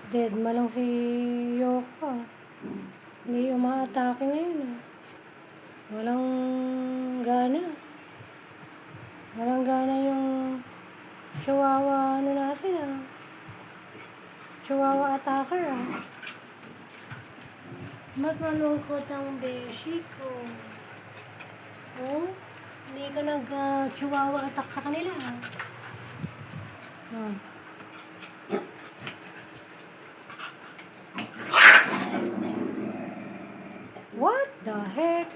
Dead ma lang si Yoko. Hindi umaatake ngayon. Walang gana. Walang gana yung Chihuahua natin. Chihuahua attacker Ba't malungkot ang beshi ko? Oh? Hindi ka nag-Chihuahua attack sa kanila What the heck?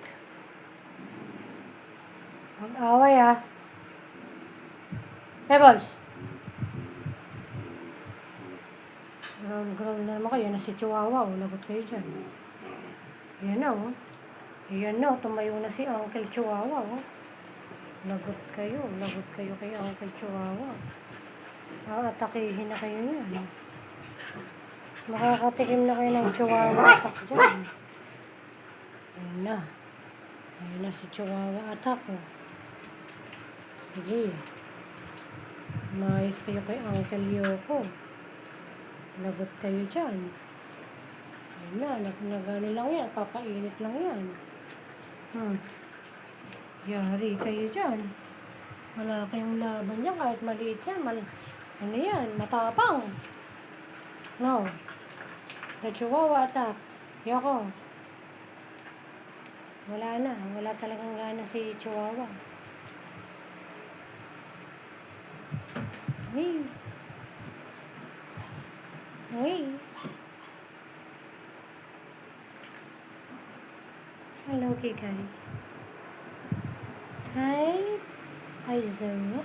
Mag-away Pebbles! Growl na naman kayo. Yan na si Chihuahua. Lagot kayo dyan. Yan na Yan na tumayo na si Uncle Chihuahua Lagot kayo kay Uncle Chihuahua. Atakihin na kayo yan. Makakatikim na kayo ng Chihuahua attack dyan. Ayan na si Chihuahua attack Sige. Maayos kayo kay Uncle Yoko. Lagot kayo dyan. Ayan nagano lang yan. Papainit lang yan. Yari kayo dyan. Wala kayong laban dyan. Kahit maliit yan. Ano yan? Matapang. No. The Chihuahua attack. Yoko. Wala na. Wala talagang gana si Chihuahua. Hello, Kikay. Hi, Zoe.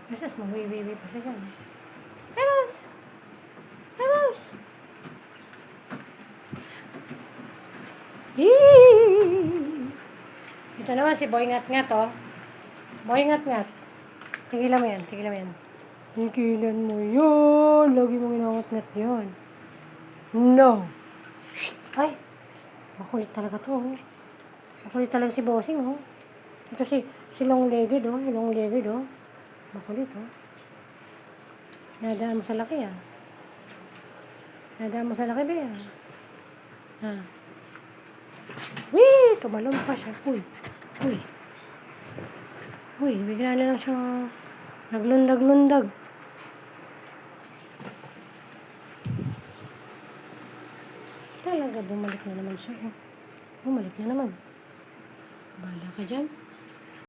Masas mo, wait pa siya dyan. Hi, Boss! Ito naman si Boy Ngat-Ngat Boy Ngat-Ngat. Tigilan mo yan. Tigilan mo yun. Lagi mong inangat-ngat yun. No. Shh. Ay. Makulit talaga to. Makulit talaga si Bossing Ito si long-legged long-legged Makulit Nadaan mo sa laki Nadaan mo sa laki ba yan? Wee! Tumalon pa siya. Uy, bigla na lang siyang naglundag-lundag. Talaga, bumalik na naman siya. Bumalik na naman. Bahala ka dyan.